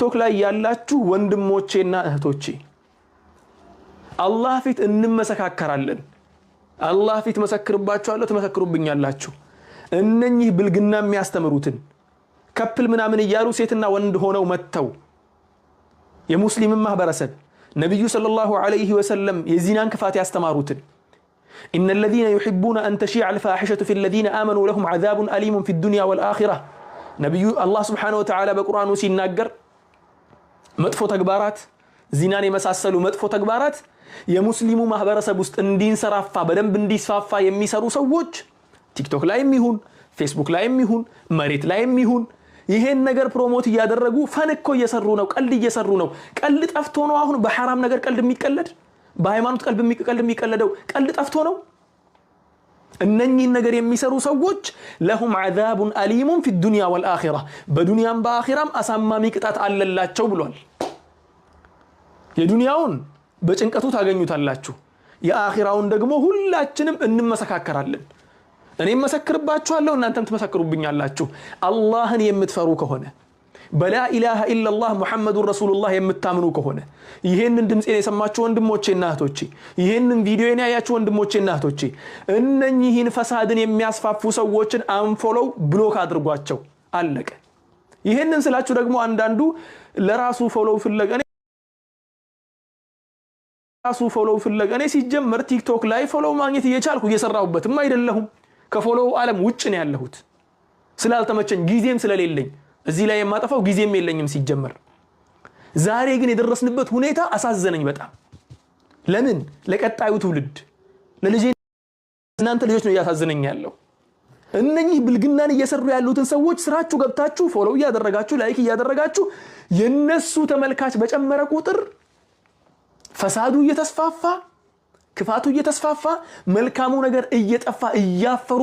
ቲክቶክ ላይ ያላችሁ ወንድሞቼና እህቶቼ አላህ ፊት እንመሰካከራለን አላህ ፊት መሰክርባችኋለሁ ተመሰክሩብኛላችሁ እነኚህ ብልግና የሚያስተምሩትን ከፕል ምናምን ይያሉ ሴትና ወንድ ሆነው መተው የሙስሊም ማህበረሰብ ነብዩ ሰለላሁ ዐለይሂ ወሰለም የዚናን ክፋት ያስተማሩትን إن الذين يحبون أن تشيع الفاحشة في الذين آمنوا لهم عذاب أليم في الدنيا والآخرة نبي الله سبحانه وتعالى بقرآن سيناجر مدفو تكبارات زناني مساسلو مدفو تكبارات يا مسلمو ማህበረሰብ ውስጥ እንዲንሰራፋ በደንብ እንዲስፋፋ የሚሰሩ ሰዎች ቲክቶክ ላይም ይሁን ፌስቡክ ላይም ይሁን መሬት ላይም ይሁን ይሄን ነገር ፕሮሞት ያደረጉ ፈንኮ እየሰሩ ነው ቀልድ እየሰሩ ነው ቀልድ ጠፍቶ ነው አሁን በሐራም ነገር ቀልድ የሚቀለድ በሃይማኖት ቀልድ የሚቀለደው ቀልድ ጠፍቶ ነው እነኚህ ነገር የሚሰሩ ሰዎች لهم عذاب أليم في الدنيا والآخرة በዱንያም በአኺራም አሳማሚ ቅጣት አለላቸው ብሏል የዱንያውን በጭንቀቱ ታገኙታላችሁ የአኺራውን ደግሞ ሁላችንም እንመሰካከራለን እኔም መሰክርባችኋለሁ እናንተም ተመሰክሩብኛላችሁ አላህን የምትፈሩ ከሆነ በላ ኢላሃ ኢላላህ ሙሐመዱር ረሱሉላህ የምታምኑ ከሆነ ይሄንን ድምጽን የሰማችሁ ወንድሞቼና እህቶቼ ይሄንን ቪዲዮን ያያችሁ ወንድሞቼና እህቶቼ እነኚህን ፈሳድን የሚያስፋፉ ሰዎችን አንፎሎው ብሎክ አድርጓቸው አለቀ ይሄንን ስላችሁ ደግሞ አንዳንዱ ለራሱ ፎሎው ፍለጋ እኔ ሲጀመር ቲክቶክ ላይ ፎሎው ማግኘት እየቻልኩ እየሰራሁበትም አይደለሁም ከፎሎው ዓለም ውጭ ነው ያለሁት ስላልተመቸኝ ጊዜም ስለሌለኝ እዚህ ላይ የማጠፋው ጊዜም የለኝም ሲጀመር ዛሬ ግን የደረስንበት ሁኔታ አሳዘነኝ በጣም ለምን ለቀጣዩ ትውልድ ለልጄ እናንተ ልጆች ነው ያሳዘነኝ ያለው እነኚህ ብልግናን እየሰሩ ያሉትን ሰዎች ስራችሁ ገብታችሁ ፎሎው ያደረጋችሁ ላይክ ያደረጋችሁ የነሱ ተመልካች በጨመረ ቁጥር ፈሳዱ እየተስፋፋ ክፋቱ እየተስፋፋ መልካሙ ነገር እየጠፋ እያፈሩ